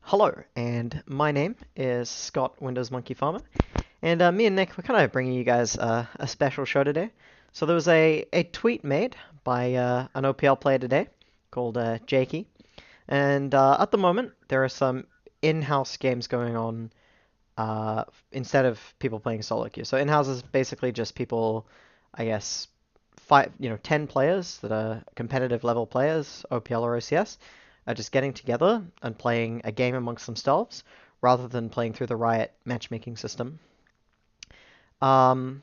Hello, and my name is Scott Windows Monkey Farmer, and me and Nick, we're kind of bringing you guys a special show today. So there was a tweet made by an OPL player today called Jakey, and at the moment there are some in-house games going on instead of people playing solo queue. So in-house is basically just people, I guess, 10 players that are competitive level players, OPL or OCS, are just getting together and playing a game amongst themselves rather than playing through the Riot matchmaking system. Um,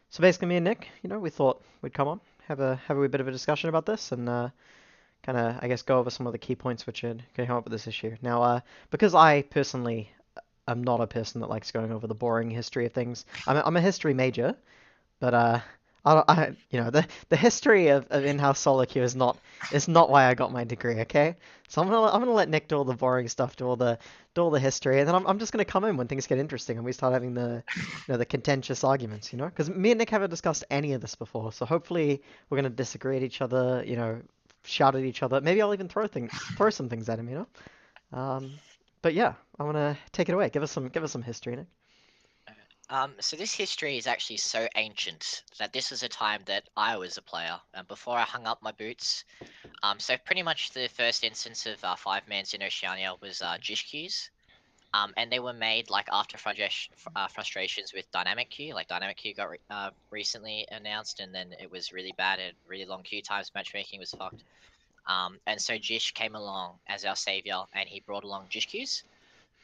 so basically, me and Nick, we thought we'd come on, have a wee bit of a discussion about this, and kind of, I guess, go over some of the key points which can come up with this issue. Now, because I personally am not a person that likes going over the boring history of things, I'm a history major, but the history of in-house solo queue is not why I got my degree, okay? So I'm gonna let Nick do all the boring stuff, do all the history, and then I'm just gonna come in when things get interesting and we start having the contentious arguments, Because me and Nick haven't discussed any of this before, so hopefully we're gonna disagree at each other, shout at each other. Maybe I'll even throw some things at him. Um, but yeah, I wanna take it away. Give us some history, Nick. So this history is actually so ancient that this was a time that I was a player, before I hung up my boots. So pretty much the first instance of five mans in Oceania was Gish and they were made like after frustrations with Dynamic Queue. Like Dynamic Queue got recently announced, and then it was really bad and really long queue times. Matchmaking was fucked. And so Gish came along as our savior, and he brought along Gish queues.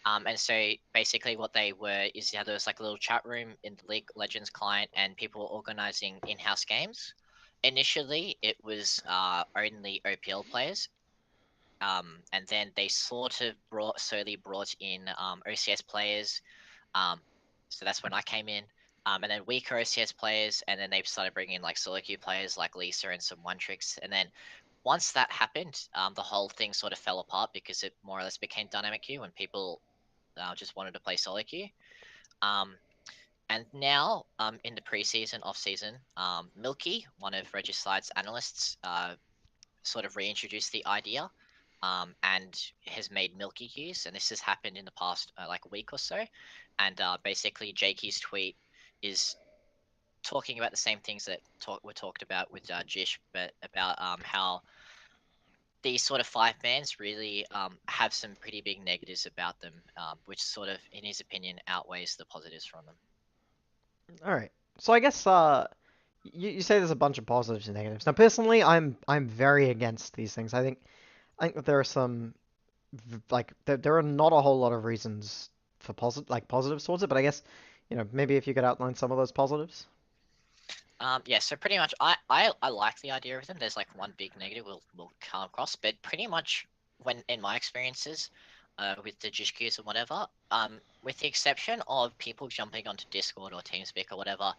And so basically what they were is there was like a little chat room in the League Legends client, and people were organizing in-house games. Initially, it was only OPL players, and then they sort of slowly brought in OCS players. Um, so that's when I came in, and then weaker OCS players, and then they started bringing in like solo queue players like Lisa and some one tricks, and then once that happened, the whole thing sort of fell apart because it more or less became dynamic queue and people just wanted to play solo queue. Um, and now, in the preseason, off season, Milky, one of Regicid's analysts, sort of reintroduced the idea, and has made Milky queues. And this has happened in the past like a week or so. And basically, Jakey's tweet is talking about the same things that were talked about with Jish, but about how these sort of five bands really have some pretty big negatives about them, which sort of, in his opinion, outweighs the positives from them. All right. So I guess you say there's a bunch of positives and negatives. Now, personally, I'm very against these things. I think that there are some there are not a whole lot of reasons for positives towards it, but I guess maybe if you could outline some of those positives. Yeah, so pretty much, I like the idea of them. There's like one big negative we'll come across, but pretty much when in my experiences, with the Jishkis and whatever, with the exception of people jumping onto Discord or TeamSpeak or whatever,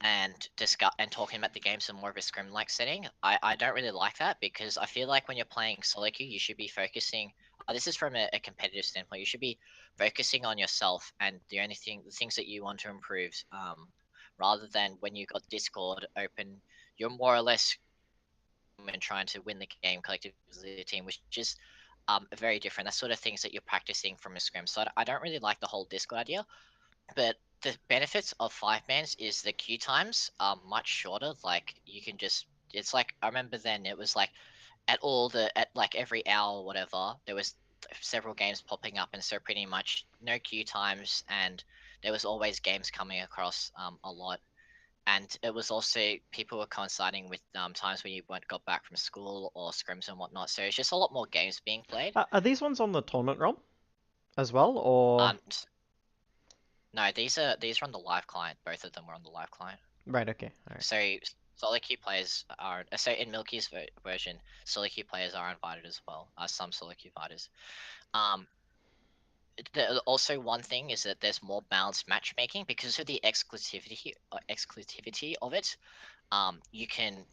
and discuss and talking about the games in more of a scrim-like setting, I don't really like that because I feel like when you're playing solo queue, you should be focusing. This is from a competitive standpoint. You should be focusing on yourself and the things that you want to improve. Rather than when you got Discord open, you're more or less and trying to win the game collectively as a team, which is very different. That's sort of things that you're practicing from a scrim. So I don't really like the whole Discord idea. But the benefits of five mans is the queue times are much shorter. Like you can just, it's like I remember then it was like at like every hour or whatever there was several games popping up, and so pretty much no queue times, and there was always games coming across a lot. And it was also people were coinciding with times when you weren't got back from school or scrims and whatnot. So it's just a lot more games being played. Are these ones on the tournament realm as well, or Um, no, these are on the live client. Both of them were on the live client. right? Okay, all right. So solo queue players are so in Milky's version, solo queue players are invited as well. Some solo queue fighters. Um, also one thing is that there's more balanced matchmaking because of the exclusivity of it. You can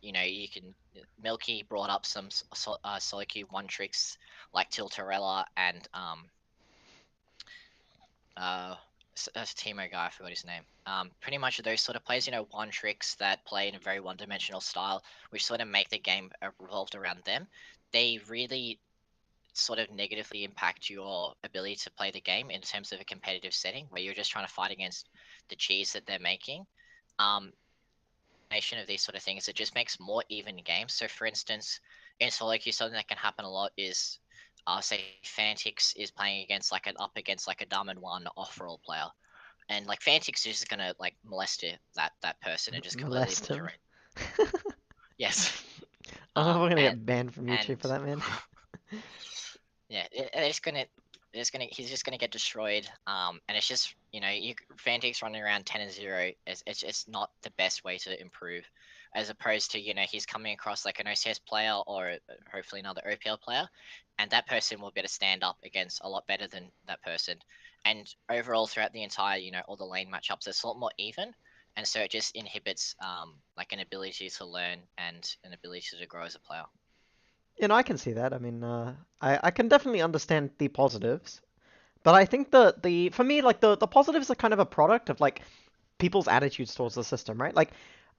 Milky brought up some solo queue one tricks like Tiltarella and uh Timo guy, I forgot his name. Pretty much those sort of players, one tricks that play in a very one-dimensional style, which sort of make the game revolved around them. They really sort of negatively impact your ability to play the game in terms of a competitive setting where you're just trying to fight against the cheese that they're making. Of these sort of things, it just makes more even games. So for instance, in solo queue, something that can happen a lot is say Fantix is playing against like an up against like a Diamond 1 off-roll player. And like Fantix is just gonna like molest that person and just completely Molest him. obliterate. Yes. I don't know if we're gonna And get banned from YouTube for that, man. yeah, it's gonna he's just gonna get destroyed. And it's just Fantix running around 10-0. It's not the best way to improve, as opposed to he's coming across like an OCS player or hopefully another OPL player, and that person will be able to stand up against a lot better than that person. And overall, throughout the entire all the lane matchups, it's a lot more even, and so it just inhibits like an ability to learn and an ability to grow as a player. I can see that. I mean, I can definitely understand the positives, but I think the for me, like the positives are kind of a product of like people's attitudes towards the system, right? Like,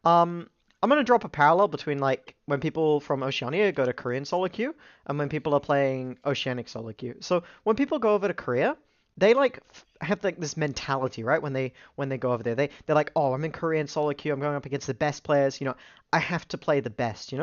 I'm gonna drop a parallel between like when people from Oceania go to Korean solo queue and when people are playing Oceanic solo queue. So when people go over to Korea, they like have like this mentality, right? When they go over there, they're like, oh, I'm in Korean solo queue. I'm going up against the best players. I have to play the best.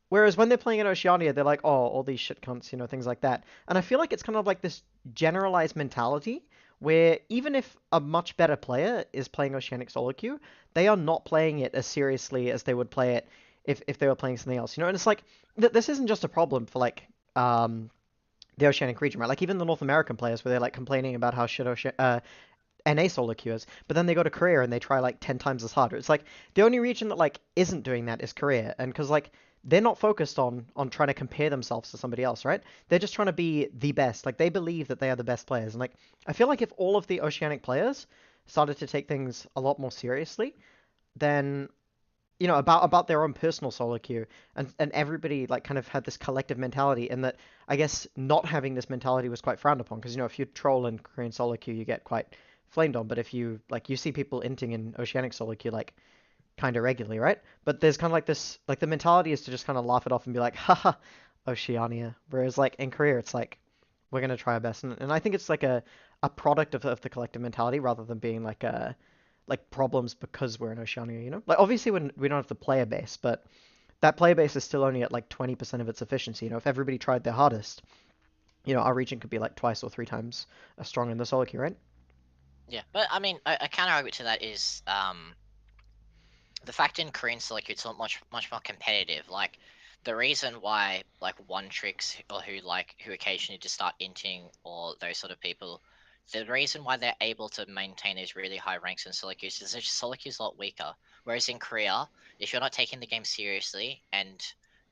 Whereas when they're playing in Oceania, they're like, oh, all these shit cunts, things like that. And I feel like it's kind of like this generalized mentality where even if a much better player is playing Oceanic solo queue, they are not playing it as seriously as they would play it if they were playing something else. And it's like this isn't just a problem for like the Oceanic region, right? Like even the North American players where they're like complaining about how shit NA solo queue is, but then they go to Korea and they try like 10 times as hard. It's like the only region that like isn't doing that is Korea, and because like they're not focused on trying to compare themselves to somebody else, right? They're just trying to be the best. Like they believe that they are the best players, and like I feel like if all of the Oceanic players started to take things a lot more seriously, then about their own personal solo queue, and everybody like kind of had this collective mentality, and that I guess not having this mentality was quite frowned upon because if you troll in Korean solo queue you get quite flamed on, but if you see people inting in Oceanic solo queue like kind of regularly, right? But there's kind of like this, like the mentality is to just kind of laugh it off and be like, haha, Oceania. Whereas like in Korea, it's like we're gonna try our best, and I think it's like a product of the collective mentality rather than being like problems because we're in Oceania. Like obviously we don't have the player base, but that player base is still only at like 20% of its efficiency. If everybody tried their hardest, our region could be like twice or three times as strong in the solo queue, right? Yeah, but I mean, a counter argument to that is the fact in Korean Select it's not much more competitive. Like the reason why like one tricks or who occasionally just start inting or those sort of people, the reason why they're able to maintain these really high ranks in solo queues is that solo queue's a lot weaker. Whereas in Korea, if you're not taking the game seriously and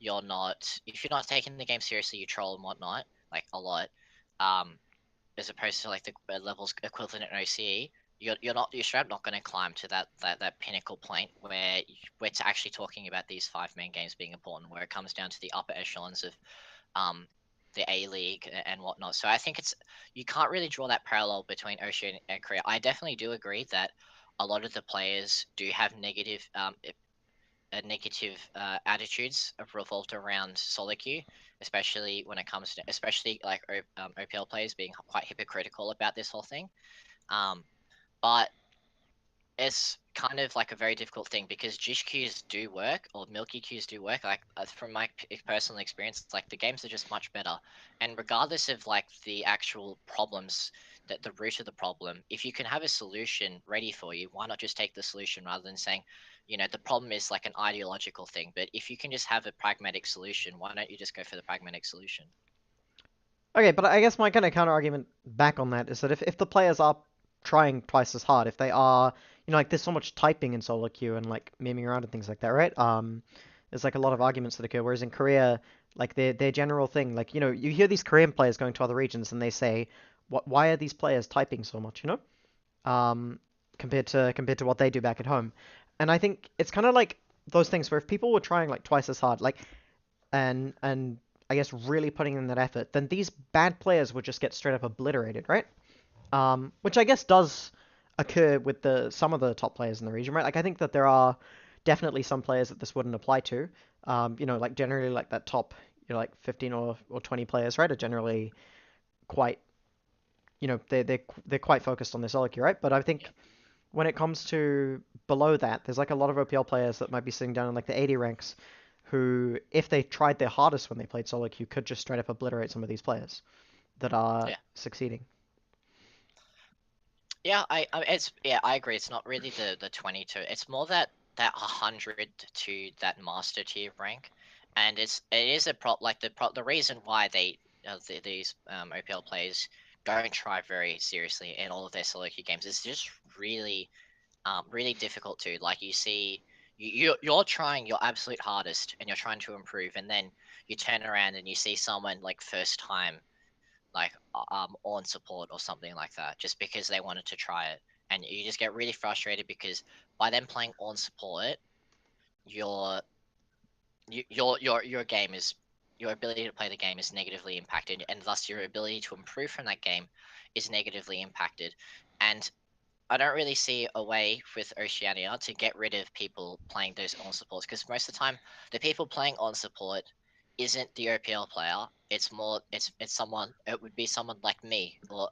if you're not taking the game seriously, you troll and whatnot like a lot. Um, as opposed to like the levels equivalent in OCE, you're straight up not going to climb to that pinnacle point where we're actually talking about these 5 main games being important, where it comes down to the upper echelons of um the A League and whatnot. So I think you can't really draw that parallel between Oceania and Korea. I definitely do agree that a lot of the players do have negative attitudes revolved around solo queue, especially when it comes to like OPL players being quite hypocritical about this whole thing. But it's kind of like a very difficult thing because Jish queues do work or Milky queues do work. Like from my personal experience, it's like the games are just much better. And regardless of like the actual problems, that the root of the problem, if you can have a solution ready for you, why not just take the solution rather than saying, the problem is like an ideological thing. But if you can just have a pragmatic solution, why don't you just go for the pragmatic solution? Okay, but I guess my kind of counter argument back on that is that if the players are trying twice as hard, if they are, like there's so much typing in solo queue and like memeing around and things like that, right? There's like a lot of arguments that occur. Whereas in Korea, like their general thing, like you hear these Korean players going to other regions and they say, why are these players typing so much, compared to what they do back at home? And I think it's kind of like those things where if people were trying like twice as hard, like and I guess really putting in that effort, then these bad players would just get straight up obliterated, right? Which I guess does occur with some of the top players in the region, right? Like I think that there are definitely some players that this wouldn't apply to. Like generally like that top like 15 or 20 players, right, are generally quite, they're quite focused on their solo queue, right? But I Yeah. think when it comes to below that, there's like a lot of OPL players that might be sitting down in like the 80 ranks who, if they tried their hardest when they played solo queue, could just straight up obliterate some of these players that are Yeah. succeeding. Yeah, I agree. It's not really the 20 to, it's more that 100 to that master tier rank, and it is a the reason why these OPL players don't try very seriously in all of their solo queue games is just really really difficult to, like, you see you're trying your absolute hardest and you're trying to improve, and then you turn around and you see someone like first time like on support or something like that just because they wanted to try it, and you just get really frustrated because by them playing on support your your game is, your ability to play the game is negatively impacted, and thus your ability to improve from that game is negatively impacted. And I don't really see a way with Oceania to get rid of people playing those on supports, because most of the time the people playing on support isn't the OPL player. It's more it's someone, it would be someone like me, or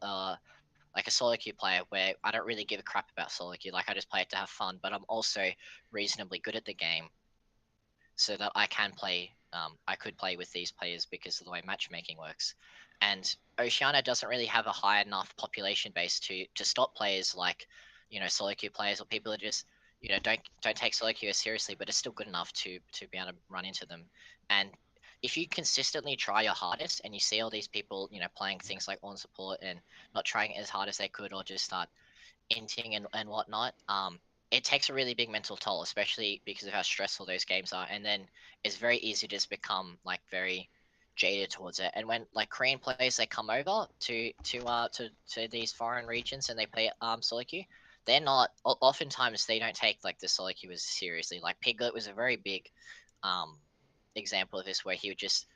like a solo queue player where I don't really give a crap about solo queue. Like, I just play it to have fun, but I'm also reasonably good at the game so that I can play. I could play with these players because of the way matchmaking works, and Oceania doesn't really have a high enough population base to stop players like, solo queue players, or people that just, don't take solo queue as seriously, but it's still good enough to be able to run into them. And if you consistently try your hardest and you see all these people, playing things like on support and not trying as hard as they could, or just start inting and whatnot, it takes a really big mental toll, especially because of how stressful those games are. And then it's very easy to just become like very jaded towards it. And when like Korean players, they come over to these foreign regions and they play solo queue, they're not oftentimes they don't take like the solo queue as seriously. Like Piglet was a very big um example of this, where he would just,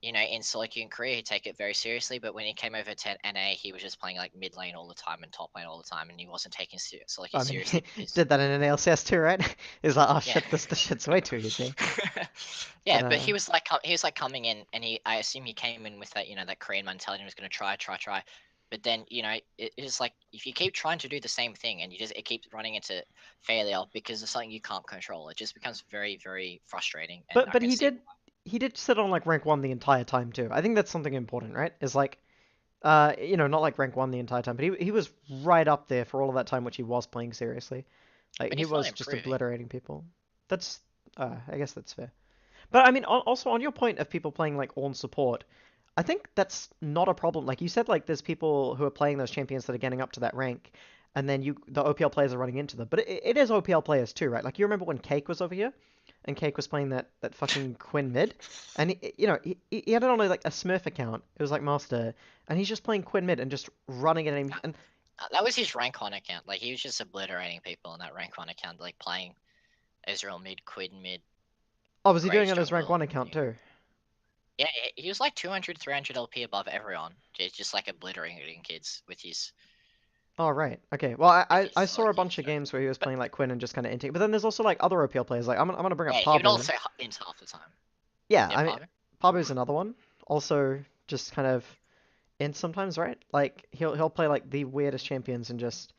in solo queue in Korea, he'd take it very seriously, but when he came over to NA, he was just playing like mid lane all the time and top lane all the time, and he wasn't taking solo queue I mean, seriously he because, did that in an ALCS too, right? He's like, oh yeah, shit, this shit's way too easy. yeah. But But he was like coming in, and I assume he came in with that, that Korean mentality and was going to try. But then, it's like if you keep trying to do the same thing and it keeps running into failure because of something you can't control, it just becomes very, very frustrating. And but I but can see. he did sit on like rank one the entire time too. I think that's something important, right? Is like not like rank one the entire time, but he was right up there for all of that time, which he was playing seriously. Like But he he's not was just improving. obliterating people. That's I guess that's fair. But I mean, also on your point of people playing like on support, I think that's not a problem. Like you said, like there's people who are playing those champions that are getting up to that rank, and then the OPL players are running into them. But it is OPL players too, right? Like you remember when Cake was over here, and Cake was playing that fucking Quinn mid, and he had it on like a Smurf account. It was like Master, and he's just playing Quinn mid and just running at him. And That was his rank on account. Like, he was just obliterating people in that rank on account, like playing Ezreal mid, Quid mid, oh, was he doing Graves it on his rank one jungle. account too? Yeah, he was like 200, 300 LP above everyone. Just like obliterating kids with his Oh, right. Okay. Well, I saw solo a queue bunch of strategy. games where he was But playing like Quinn and just kind of inting. But then there's also like other OPL players. Like I'm gonna bring yeah, up he would Pabu. also int half the time. Yeah, Yeah, I mean Pablo. Pabu's another one. Also just kind of int sometimes, right? Like he'll play like the weirdest champions and just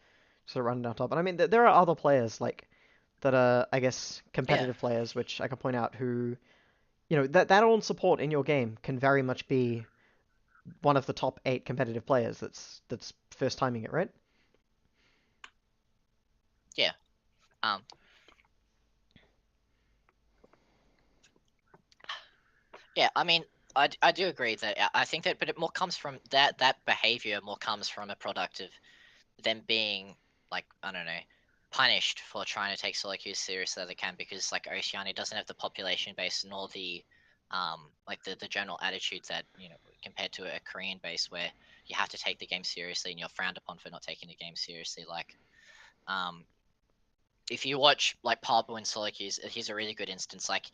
sort of run down top. And I mean there are other players like that are I guess Yeah, competitive players which I can point out who that on support in your game can very much be one of the top 8 competitive players that's first timing it, right? yeah. Um, yeah. I mean, I do agree that I think that, but it more comes from that behavior more comes from a product of them being like, I don't know, punished for trying to take solo queues seriously as they can, because like Oceania doesn't have the population base nor the like the general attitude that, compared to a Korean base where you have to take the game seriously and you're frowned upon for not taking the game seriously. Like, um if you watch like Pablo in solo queues, he's a really good instance. Like,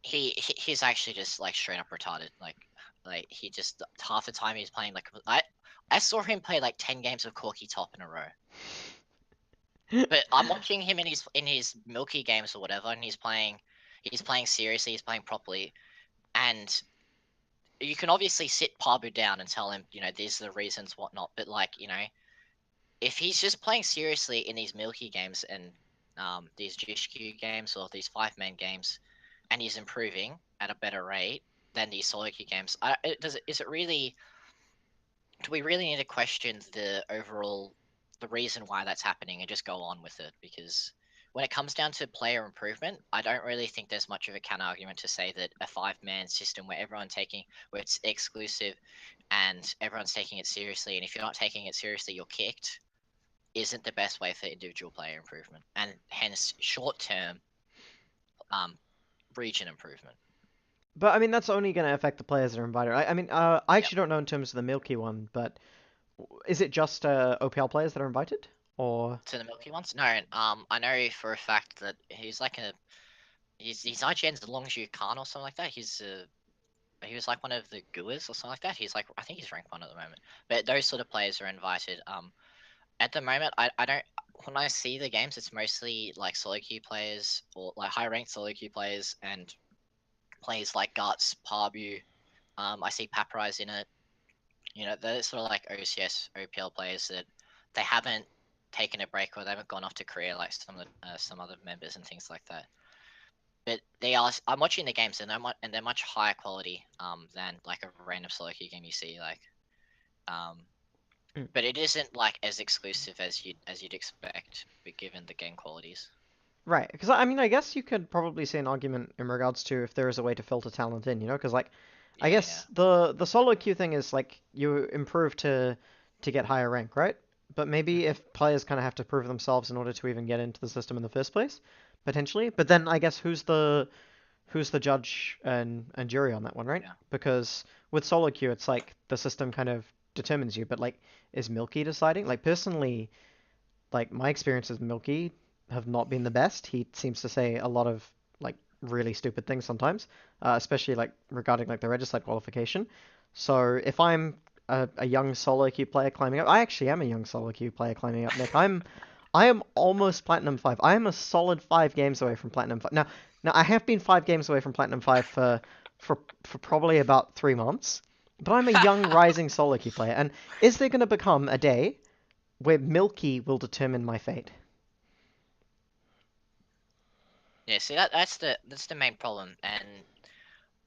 he's actually just like straight up retarded. Like he just, half the time he's playing like, I saw him play like 10 games of Corki top in a row. But I'm watching him in his Milky games or whatever, and he's playing seriously, he's playing properly, and you can obviously sit Pabu down and tell him, these are the reasons, whatnot. But like, if he's just playing seriously in these Milky games and these GHQ games or these 5-man games, and he's improving at a better rate than these solo queue games, is it really? Do we really need to question the reason why that's happening and just go on with it? Because when it comes down to player improvement, I don't really think there's much of a counter argument to say that a 5-man system where it's exclusive and everyone's taking it seriously, and if you're not taking it seriously, you're kicked, isn't the best way for individual player improvement, and hence short-term um, region improvement. But I mean, that's only going to affect the players that are invited. I mean, I Yep. actually don't know in terms of the Milky one, but is it just OPL players that are invited, or? To the Milky ones? No, I know for a fact that he's IGN's Longzhu Khan or something like that. He was like one of the Guas or something like that. He's like, I think he's ranked 1 at the moment. But those sort of players are invited. At the moment, I don't. When I see the games, it's mostly like solo queue players or like high ranked solo queue players and players like Guts, Parbu. I see Paparize in it. They're sort of like OCS, OPL players that they haven't taken a break or they haven't gone off to Korea like some other members and things like that. But they are. I'm watching the games and they're much higher quality than like a random solo queue game you see um. Mm. But it isn't like as exclusive as you'd expect, but given the game qualities. Right, because I mean, I guess you could probably say an argument in regards to if there is a way to filter talent in, because like, I Yeah, yeah. guess the solo queue thing is like you improve to get higher rank, right? But maybe Hmm. if players kind of have to prove themselves in order to even get into the system in the first place, potentially. But then I guess who's the judge and jury on that one, right? Yeah. Because with solo queue, it's like the system kind of determines you, but like, is Milky deciding? Like personally, like my experiences with Milky have not been the best. He seems to say a lot of like really stupid things sometimes, especially like regarding like the Regicide qualification. So if I'm a young solo queue player climbing up, I actually am a young solo queue player climbing up, Nick. I am almost Platinum 5. I am a solid 5 games away from Platinum 5. Now I have been 5 games away from Platinum 5 for probably about 3 months, but I'm a young rising solo queue player. And is there going to become a day where Milky will determine my fate? Yeah, see that's the main problem, and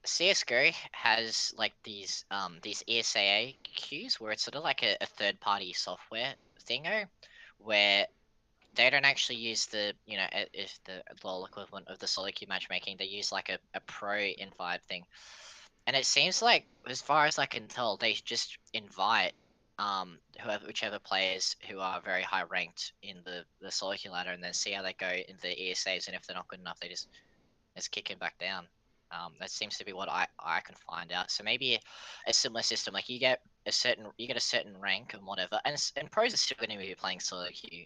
CS:GO has like these ESAA queues where it's sort of like a third party software thingo, where they don't actually use if the LoL equivalent of the solo queue matchmaking, they use like a pro invite thing, and it seems like as far as I can tell, they just invite whichever players who are very high ranked in the solo queue ladder, and then see how they go in the ESAs, and if they're not good enough, they just kick him back down. That seems to be what I can find out. So maybe a similar system, like you get a certain rank and whatever, and pros are still going to be playing solo queue,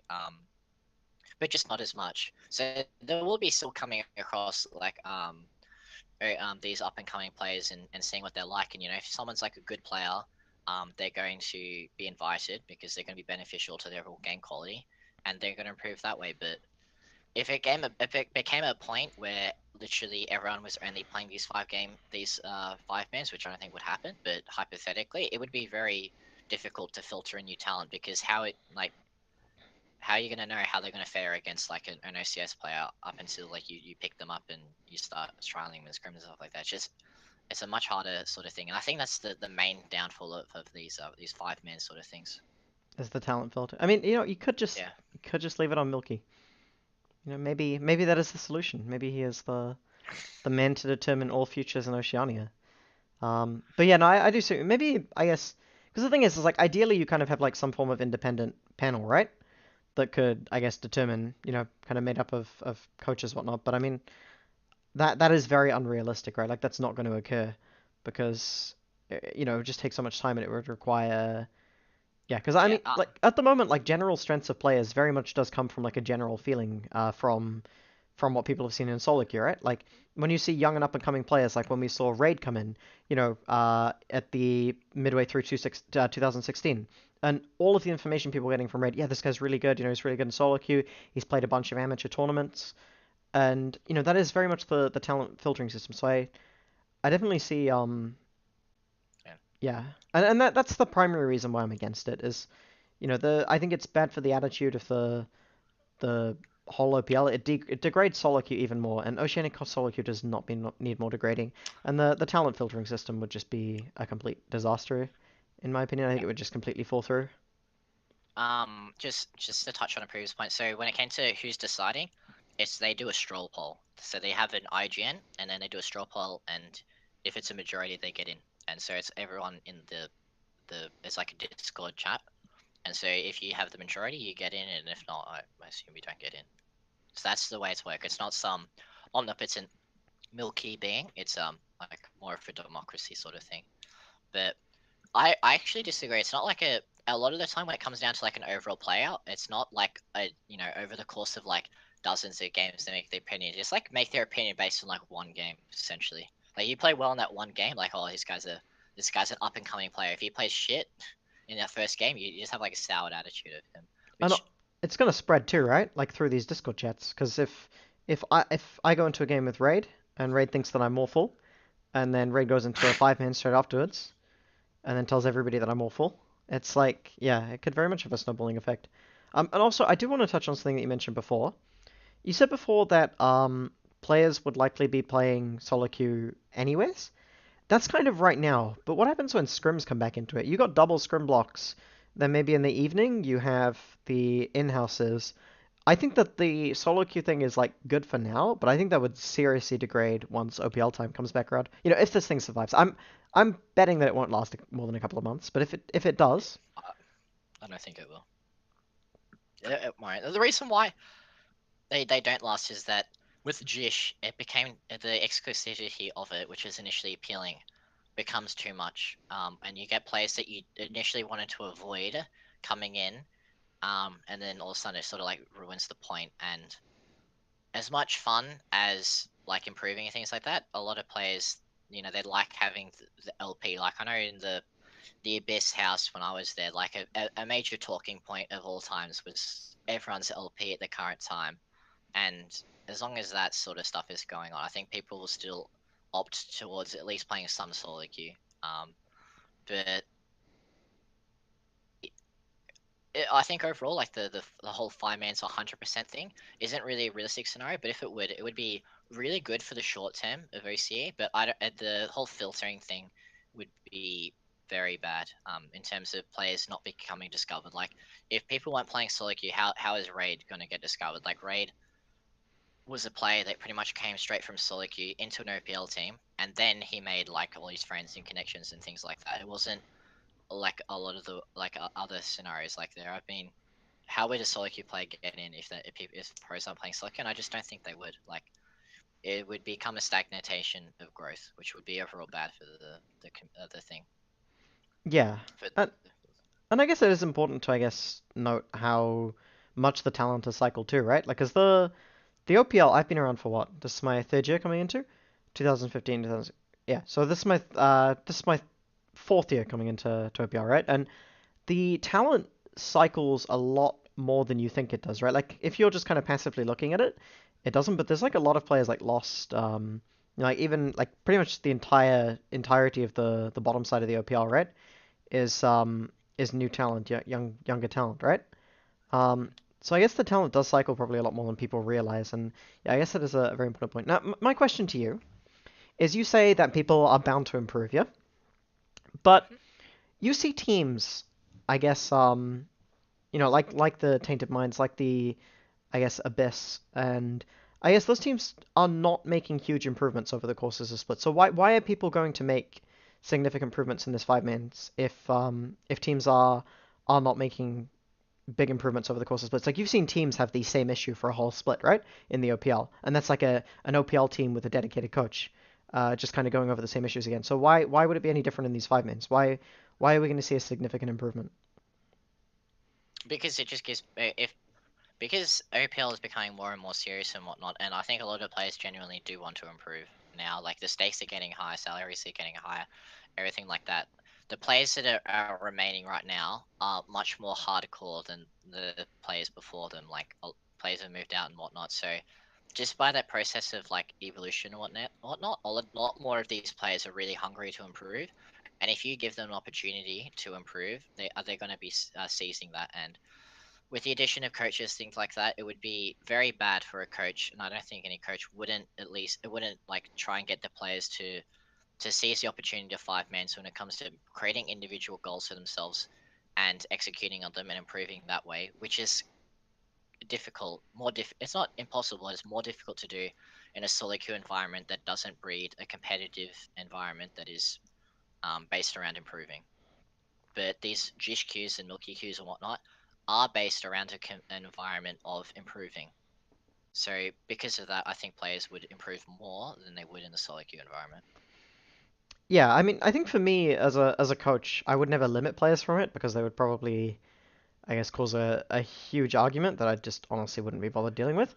but just not as much. So there will be still coming across like these up and coming players and seeing what they're like, and if someone's like a good player, they're going to be invited because they're going to be beneficial to their overall game quality, and they're going to improve that way. But if it became a point where literally everyone was only playing these 5 mans, which I don't think would happen, but hypothetically, it would be very difficult to filter a new talent because how are you gonna know how they're gonna fare against like an OCS player up until like you pick them up and you start trialing them in scrims and stuff like that. It's a much harder sort of thing, and I think that's the main downfall of these 5 man sort of things. Is the talent filter? I mean, Yeah. you could just leave it on Milky. Maybe that is the solution. Maybe he is the man to determine all futures in Oceania. But yeah, no, I do see. Maybe I guess because the thing is like ideally you kind of have like some form of independent panel, right? That could I guess determine, kind of made up of coaches whatnot. But I mean that is very unrealistic, right? Like that's not going to occur because it would just take so much time and it would require. Yeah, because I Yeah. mean, like at the moment, like general strengths of players very much does come from like a general feeling from what people have seen in solo queue, right? Like when you see young and up and coming players, like when we saw Raid come in, at the midway through 2016, and all of the information people were getting from Raid, yeah, this guy's really good, he's really good in solo queue, he's played a bunch of amateur tournaments, and that is very much the talent filtering system. So I definitely see Yeah, and that's the primary reason why I'm against it. Is I think it's bad for the attitude of the whole OPL. It degrades solo queue even more, and Oceanic solo queue does not need more degrading. And the talent filtering system would just be a complete disaster, in my opinion. I think it would just completely fall through. Just to touch on a previous point. So when it came to who's deciding, it's they do a straw poll. So they have an IGN, and then they do a straw poll, and if it's a majority, they get in. And so it's everyone in the it's like a Discord chat. And so if you have the majority, you get in, and if not, I assume you don't get in. So that's the way it's work. It's not some omnipotent milky being. It's like more of a democracy sort of thing. But I actually disagree. It's not like a lot of the time when it comes down to like an overall playout, it's not like over the course of like dozens of games they make their opinion. Just like make their opinion based on like one game essentially. Like you play well in that one game, like oh this guy's an up and coming player. If he plays shit in that first game, you just have like a soured attitude of him, And which it's gonna spread too, right? Like through these Discord chats. Because if I go into a game with Raid and Raid thinks that I'm awful, and then Raid goes into a 5-man straight afterwards, and then tells everybody that I'm awful, it's like yeah, it could very much have a snowballing effect. And also I do want to touch on something that you mentioned before. You said before that players would likely be playing solo queue anyways. That's kind of right now, but what happens when scrims come back into it? You got double scrim blocks. Then maybe in the evening you have the in-houses. I think that the solo queue thing is like good for now, but I think that would seriously degrade once OPL time comes back around. If this thing survives. I'm betting that it won't last more than a couple of months, but if it does, I don't think it will. It won't. The reason why they don't last is that with Jish, it became the exclusivity of it, which was initially appealing, becomes too much. And you get players that you initially wanted to avoid coming in, and then all of a sudden it sort of like ruins the point. And as much fun as like improving and things like that, a lot of players, they like having the LP. Like I know in the Abyss house when I was there, like a major talking point of all times was everyone's LP at the current time. And as long as that sort of stuff is going on, I think people will still opt towards at least playing some solo queue. But I think overall, like the whole 5-man to 100% thing isn't really a realistic scenario. But if it would be really good for the short term of OCA. But I don't, the whole filtering thing would be very bad in terms of players not becoming discovered. Like if people weren't playing solo queue, how is Raid going to get discovered? Like Raid was a player that pretty much came straight from solo queue into an OPL team, and then he made like all his friends and connections and things like that. It wasn't like a lot of the like other scenarios like there. I've been, how would a solo queue player get in if pros aren't playing solo queue? And I just don't think they would. Like it would become a stagnation of growth, which would be overall bad for the thing. yeah. For And, and I guess it is important to note how much the talent is cycled too, right? Like, 'cause the OPL I've been around for what? This is my third year coming into 2015, 2000. Yeah, so this is my fourth year coming into to OPL, right? And the talent cycles a lot more than you think it does, right? Like if you're just kind of passively looking at it, it doesn't. But there's like a lot of players like Lost, like even like pretty much the entirety of the bottom side of the OPL, right? Is new talent, younger talent, right? So I guess the talent does cycle probably a lot more than people realize, and yeah, I guess that is a very important point. Now, my question to you is: you say that people are bound to improve, yeah, but Mhm. you see teams, I guess, like the Tainted Minds, like the I guess Abyss, and I guess those teams are not making huge improvements over the course of the split. So why are people going to make significant improvements in this 5-mans if teams are not making big improvements over the course of splits? Like you've seen teams have the same issue for a whole split, right? In the OPL, and that's like an OPL team with a dedicated coach, just kind of going over the same issues again. So why would it be any different in these 5-mans? Why are we going to see a significant improvement? Because it just gives if because OPL is becoming more and more serious and whatnot, and I think a lot of players genuinely do want to improve now. Like the stakes are getting higher, salaries are getting higher, everything like that. The players that are remaining right now are much more hardcore than the players before them. Like players have moved out and whatnot. So just by that process of like evolution and whatnot, a lot more of these players are really hungry to improve, And if you give them an opportunity to improve, they're going to be seizing that. And with the addition of coaches, things like that, it would be very bad for a coach. And I don't think any coach wouldn't it wouldn't like try and get the players to seize the opportunity of five man. So when it comes to creating individual goals for themselves and executing on them and improving that way, which is difficult, it's not impossible, it's more difficult to do in a solo queue environment that doesn't breed a competitive environment that is based around improving. But these Jish queues and Milky queues and whatnot are based around an environment of improving. So because of that, I think players would improve more than they would in the solo queue environment. Yeah, I mean, I think for me as a coach, I would never limit players from it because they would probably, I guess, cause a huge argument that I just honestly wouldn't be bothered dealing with.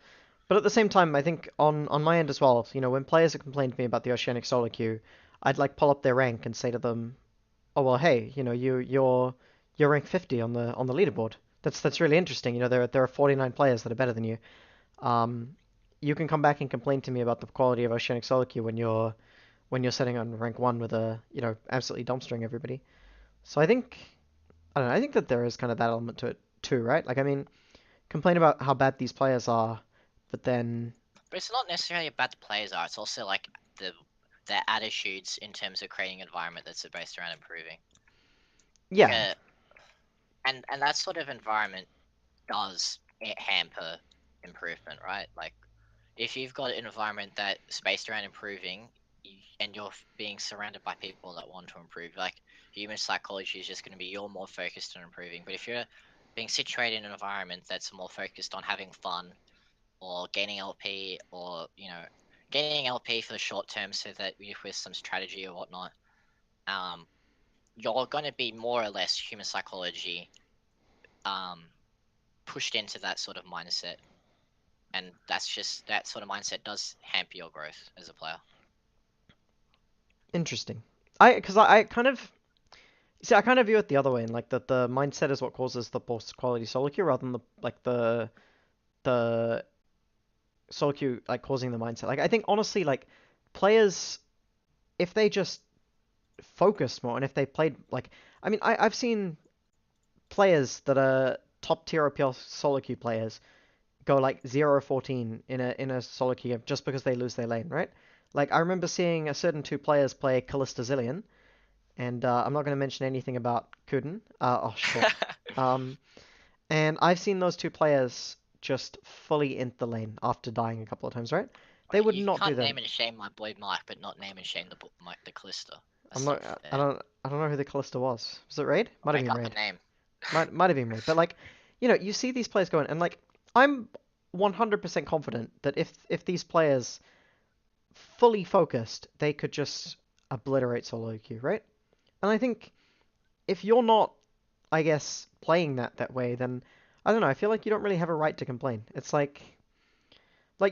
But at the same time, I think on my end as well, you know, when players have complained to me about the Oceanic solo queue, I'd like pull up their rank and say to them, "Oh well, hey, you know, you're rank 50 on the leaderboard. That's really interesting. You know, there are 49 players that are better than you. Um, you can come back and complain to me about the quality of Oceanic solo queue when you're setting on rank 1 with a, you know, absolutely dumpstering everybody." So I don't know, I think that there is kind of that element to it too, right? Like I mean, complain about how bad these players are, but then But it's not necessarily about the players are. It's also like the their attitudes in terms of creating an environment that's based around improving. Like yeah, and that sort of environment does it hamper improvement, right? Like if you've got an environment that's based around improving, and you're being surrounded by people that want to improve, like human psychology is just going to be you're more focused on improving. But if you're being situated in an environment that's more focused on having fun or gaining LP, or gaining LP for the short term so that with some strategy or whatnot, um, you're going to be more or less human psychology um, pushed into that sort of mindset, and that sort of mindset does hamper your growth as a player. interesting. I kind of see, I kind of view it the other way, and like that the mindset is what causes the post quality solo queue rather than the solo queue like causing the mindset. Like I think honestly, like players, if they just focused more and if they played like, I mean, I've seen players that are top tier OPL solo queue players go like 0-14 in a solo queue game just because they lose their lane, right? Like I remember seeing a certain two players play Kalista Zillion, and I'm not going to mention anything about Kuden. Oh shit. Um, and I've seen those two players just fully int the lane after dying a couple of times, right? They would You not do can't that. name and shame my boy Mike, but not name and shame the Callisto. I'm That's not. not fair. I don't know who the Kalista was. Was it Raid? I'll Might have make been up a Raid. name. Might have been Raid. But like, you know, you see these players going, and like, I'm 100% confident that if these players fully focused, they could just obliterate solo queue, right? And I think if you're not, I guess, playing that way, then I don't know. I feel like you don't really have a right to complain. It's like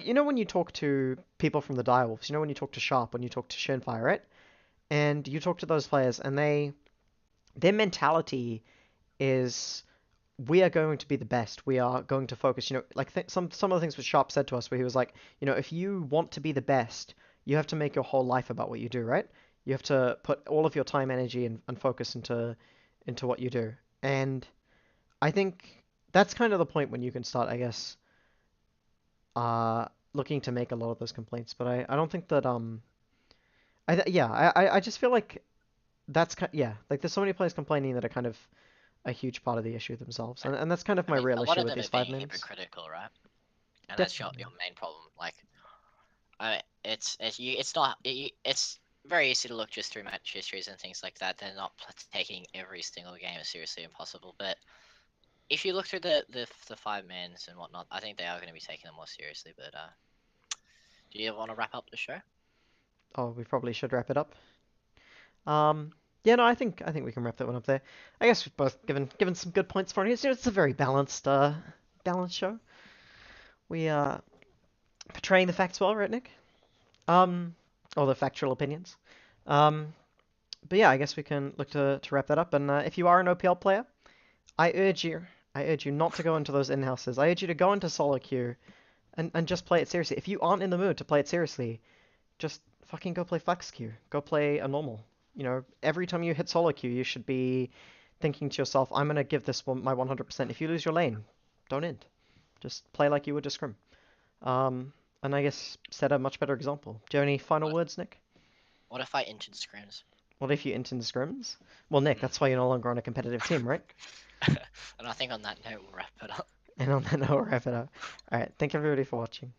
you know when you talk to people from the Direwolves, you know when you talk to Sharp, when you talk to Shenfire, right? And you talk to those players, and their mentality is we are going to be the best. We are going to focus. You know, like some of the things that Sharp said to us, where he was like, you know, if you want to be the best, you have to make your whole life about what you do, right? You have to put all of your time, energy, and focus into what you do. And I think that's kind of the point when you can start, I guess, looking to make a lot of those complaints. But I don't think that yeah, I just feel like that's yeah, like there's so many players complaining that are kind of a huge part of the issue themselves, and that's kind of I my mean, real a lot issue of with them these are five being mans. hypocritical, right? And that's Definitely. your main problem. Like, it's very easy to look just through match histories and things like that. They're not taking every single game as seriously impossible. But if you look through the five mans and whatnot, I think they are going to be taking them more seriously. But do you want to wrap up the show? Oh, we probably should wrap it up. Um, yeah, no, I think we can wrap that one up there. I guess we've both given some good points for it. It's a very balanced show. We portraying the facts well, right, Nick? Um, or the factual opinions. Um, but yeah, I guess we can look to wrap that up. And if you are an OPL player, I urge you, I urge you not to go into those in-houses. I urge you to go into solo queue and just play it seriously. If you aren't in the mood to play it seriously, just fucking go play flex queue. Go play a normal. every time you hit solo queue, you should be thinking to yourself, I'm going to give this one my 100%. If you lose your lane, don't end. Just play like you would a scrim. And I guess set a much better example. Do you have any final What, words, Nick? what if I entered scrims? What if you entered the scrims? Well, Nick, that's why you're no longer on a competitive team, right? And I think on that note, we'll wrap it up. And on that note, we'll wrap it up. All right, thank everybody for watching.